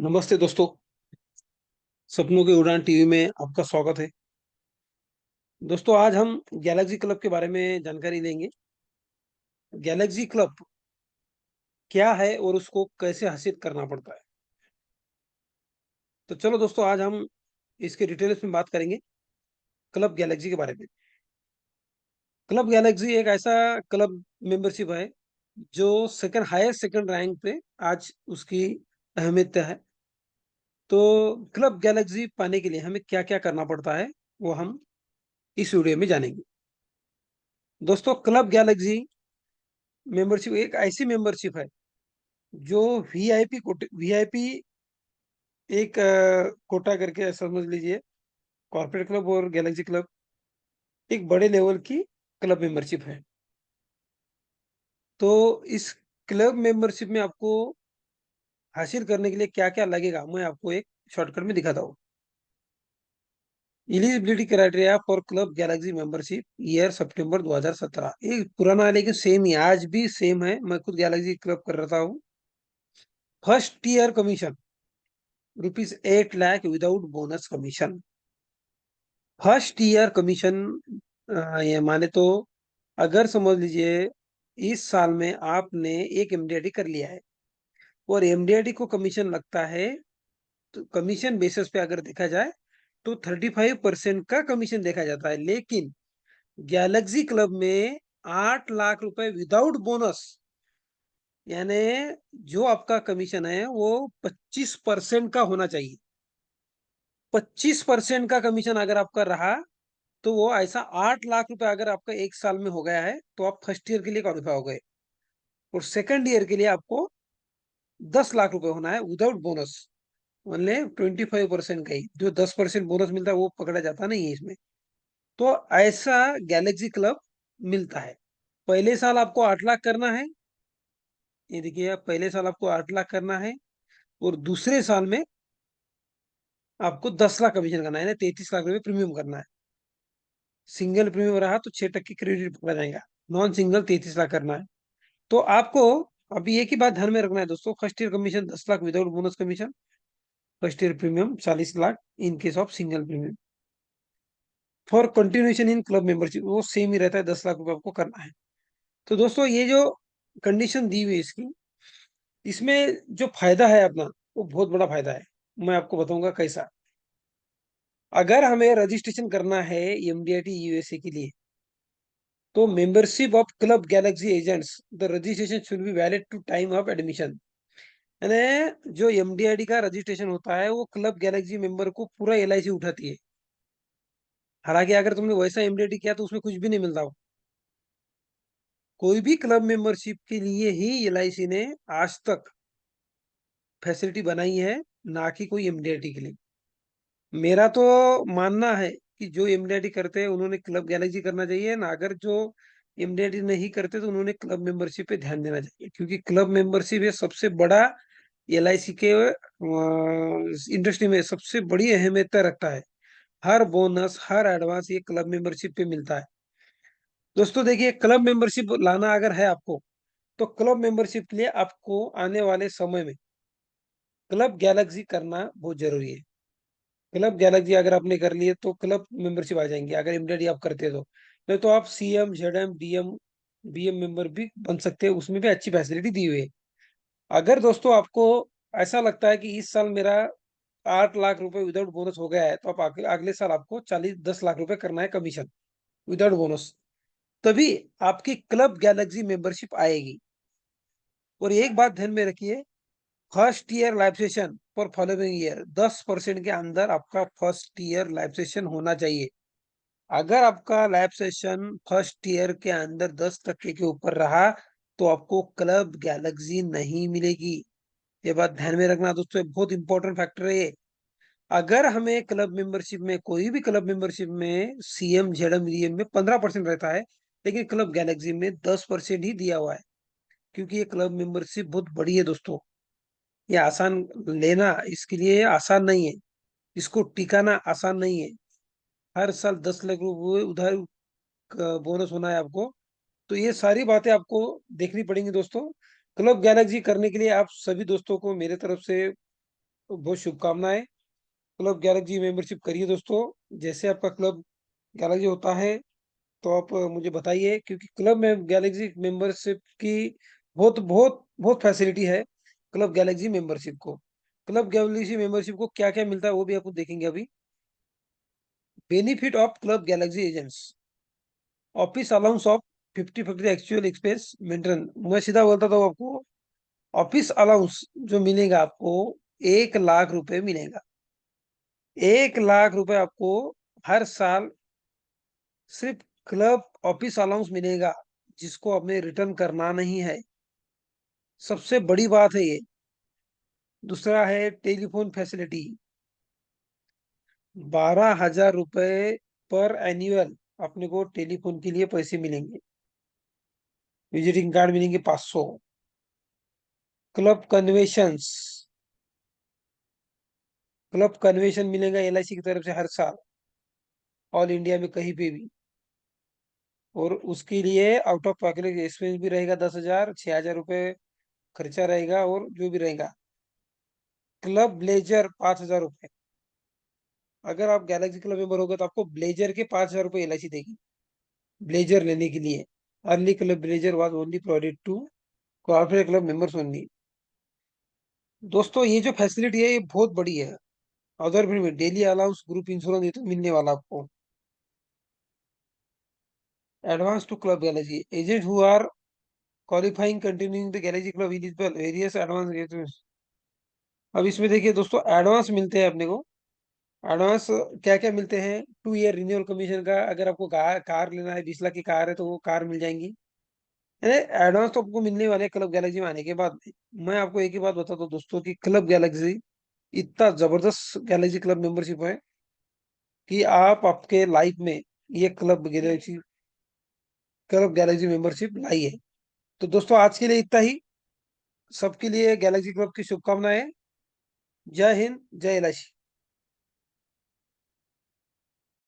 नमस्ते दोस्तों। सपनों की उड़ान टीवी में आपका स्वागत है। दोस्तों, आज हम गैलेक्सी क्लब के बारे में जानकारी लेंगे। गैलेक्सी क्लब क्या है और उसको कैसे हासिल करना पड़ता है। तो चलो दोस्तों, आज हम इसके डिटेल्स में बात करेंगे क्लब गैलेक्सी के बारे में। क्लब गैलेक्सी एक ऐसा क्लब मेंबरशिप है जो सेकंड रैंक पे आज उसकी अहमियत है। तो क्लब गैलेक्सी पाने के लिए हमें क्या-क्या करना पड़ता है, वो हम इस वीडियो में जानेंगे। दोस्तों, क्लब गैलेक्सी मेंबरशिप एक ऐसी मेंबरशिप है जो वीआईपी एक कोटा करके समझ लीजिए। कॉर्पोरेट क्लब और गैलेक्सी क्लब एक बड़े लेवल की क्लब मेंबरशिप है। तो इस क्लब मेंबरशिप में आपको हासिल करने के लिए क्या-क्या लगेगा, मैं आपको एक शॉर्टकट में दिखाता हूँ। Eligibility criteria for club galaxy membership year सितंबर 2017। ये पुराना है लेकिन सेम ही आज भी सेम है। मैं खुद गैलेक्सी क्लब कर रहा हूँ। First year commission ₹8 lakh without bonus commission. First year commission ये माने तो अगर समझ लीजिए इस साल में आपने एक एमडीआईटी कर लिया है और एमडीआईटी को कमीशन लगता है, तो कमीशन बेसिस पे अगर देखा जाए तो 35% का कमीशन देखा जाता है। लेकिन गैलेक्सी क्लब में 8 लाख रुपए विदाउट बोनस, यानी जो आपका कमीशन है वो 25% का होना चाहिए। 25% का कमीशन अगर आपका रहा तो वो ऐसा 8 लाख रुपए अगर आपका एक साल में हो गया है तो आप फर्स्ट ईयर के लिए क्वालिफाई हो गए। और सेकंड ईयर के लिए आपको 10 लाख रुपए होना है विदाउट बोनस। मतलब 25% का ही जो 10% बोनस मिलता है वो पकड़ा जाता नहीं है इसमें। तो ऐसा गैलेक्सी क्लब मिलता है। पहले साल आपको 8 लाख करना है। ये देखिए, आप पहले साल आपको 8 लाख करना है और दूसरे साल में आपको 10 लाख कमीशन करना है, यानी 33 लाख रुपए प्रीमियम करना है। सिंगल प्रीमियम रहा तो 6% क्रेडिट पकड़ा जाएगा। नॉन सिंगल 33 लाख करना है। तो आपको अभी एक ही बात ध्यान में रखना है दोस्तों। First year commission 10 lakh without bonus commission. First year premium 40 lakh in case of single premium. For continuation in club membership वो सेम ही रहता है, 10 लाख रुपए आपको करना है। तो दोस्तों, ये जो कंडीशन दी हुई है इसकी, इसमें जो फायदा है अपना, वो बहुत बड़ा फायदा है। मैं आपको बताऊंगा कैसा। अगर हमें रजिस्ट्रेशन करना है एमडीआईटी यूएसए के लिए, तो membership of club galaxy agents the registration should be valid to time of admission. यानी जो एमडीआईडी का रजिस्ट्रेशन होता है वो क्लब गैलेक्सी मेंबर को पूरा एलआईसी उठाती है। हालांकि अगर तुमने वैसा एमडीआईडी किया तो उसमें कुछ भी नहीं मिलता हो। कोई भी क्लब मेंबरशिप के लिए ही एलआईसी ने आज तक फैसिलिटी बनाई है, ना कि कोई एमडीआईटी के लिए। मेरा तो मानना है कि जो एमडीआईटी करते हैं उन्होंने क्लब गैलेक्सी करना चाहिए ना। अगर जो एमडीआईटी नहीं करते तो उन्होंने क्लब मेंबरशिप पे ध्यान देना चाहिए, क्योंकि क्लब मेंबरशिप ये सबसे बड़ा एलआईसी के इंडस्ट्री में सबसे बड़ी अहमियत रखता है। हर बोनस हर एडवांस ये क्लब मेंबरशिप पे मिलता है। दोस्तों देखिए, क्लब मेंबरशिप लाना अगर है आपको, तो क्लब मेंबरशिप के लिए आपको आने वाले समय में क्लब गैलेक्सी करना बहुत जरूरी है। क्लब गैलेक्सी अगर आपने कर लिए तो क्लब मेंबरशिप आ जाएंगे, अगर इमीडिएटली आप करते हो तो। नहीं तो आप सीएम जेडएम डीएम बीएम मेंबर भी बन सकते हैं, उसमें भी अच्छी फैसिलिटी दी हुई है। अगर दोस्तों आपको ऐसा लगता है कि इस साल मेरा 8 लाख रुपए विदाउट बोनस हो गया है, तो आप अगले साल आपको 10 लाख रुपए करना है कमीशन विदाउट बोनस। तभी आपकी क्लब गैलेक्सी मेंबरशिप आएगी। और एक बात ध्यान में रखिए, first year life session for following year 10% के अंदर आपका फर्स्ट ईयर लाइफ सेशन होना चाहिए। अगर आपका लाइफ सेशन फर्स्ट ईयर के अंदर 10% के ऊपर रहा तो आपको क्लब गैलेक्सी नहीं मिलेगी। ये बात ध्यान में रखना दोस्तों, बहुत इंपॉर्टेंट फैक्टर है ये। अगर हमें क्लब मेंबरशिप में, कोई भी क्लब मेंबरशिप में सीएम जेडएम डीएम में 15% रहता है, लेकिन क्लब गैलेक्सी में 10% ही दिया हुआ है। क्योंकि ये क्लब मेंबरशिप बहुत बड़ी है दोस्तों। ये आसान लेना इसके लिए आसान नहीं है। इसको टिकाना आसान नहीं है। हर साल 10 लाख रुपए उधार बोनस होना है आपको। तो ये सारी बातें आपको देखनी पड़ेंगी दोस्तों। क्लब गैलेक्सी करने के लिए आप सभी दोस्तों को मेरे तरफ से बहुत शुभकामनाएं। क्लब गैलेक्सी मेंबरशिप करिए दोस्तों। जैसे आपका क्लब गैलेक्सी होता है तो आप मुझे बताइए, क्योंकि क्लब में गैलेक्सी मेंबरशिप की बहुत बहुत बहुत फैसिलिटी है। क्लब गैलेक्सी मेंबरशिप को, क्लब गैलेक्सी मेंबरशिप को क्या क्या मिलता है वो भी आपको देखेंगे अभी। Benefit of club galaxy agents, office allowance of 50-50 actual expense maintain. मैं सीधा बोलता था आपको, ऑफिस अलाउंस जो मिलेगा आपको, 1 लाख रुपए मिलेगा। 1 लाख रुपए आपको हर साल सिर्फ क्लब ऑफिस अलाउंस मिलेगा, जिसको आपने रिटर्न करना नहीं है। सबसे बड़ी बात है ये। दूसरा है टेलीफोन फैसिलिटी, 12,000 रुपए पर एनुअल अपने को टेलीफोन के लिए पैसे मिलेंगे। विजिटिंग कार्ड मिलेंगे 500। क्लब कन्वेंशंस, क्लब कन्वेंशन मिलेगा एलआईसी की तरफ से हर साल, ऑल इंडिया में कहीं पे भी। और उसके लिए आउट ऑफ पॉकेट एक्सपेंस भी रहेगा 10,000, 6,000 रुपए खर्चा रहेगा, और जो भी रहेगा। क्लब ब्लेजर 5,000 रुपए, अगर आप गैलेक्सी क्लब मेंबर होगे तो आपको ब्लेजर के 5,000 रुपए एलआईसी देगी ब्लेजर लेने के लिए। Early club blazer was only provided to corporate club members only. दोस्तों ये जो फैसिलिटी है ये बहुत बड़ी है। अदर भी डेली अलाउंस, ग्रुप इंश्योरेंस, ये तो मिलने वाला आपको। Advance to club galaxy agent who are qualifying continuing the galaxy club eligible various advance. अब इसमें देखिए दोस्तों, एडवांस मिलते हैं अपने को। एडवांस क्या क्या मिलते हैं? 2 ईयर रिन्यूअल कमीशन का, अगर आपको कार लेना है, 20 लाख की कार है तो वो कार मिल जाएंगी। यानी एडवांस तो आपको मिलने वाले क्लब गैलेक्सी में आने के बाद में। मैं आपको एक ही बात बताता हूँ दोस्तों, कि क्लब गैलेक्सी इतना जबरदस्त गैलेक्सी क्लब मेंबरशिप है कि आप आपके लाइफ में ये क्लब गैलेक्सी मेंबरशिप लाइए। तो दोस्तों आज के लिए इतना ही। सबके लिए गैलेक्सी क्लब की शुभकामनाएं। जय हिंद, जय एलआईसी।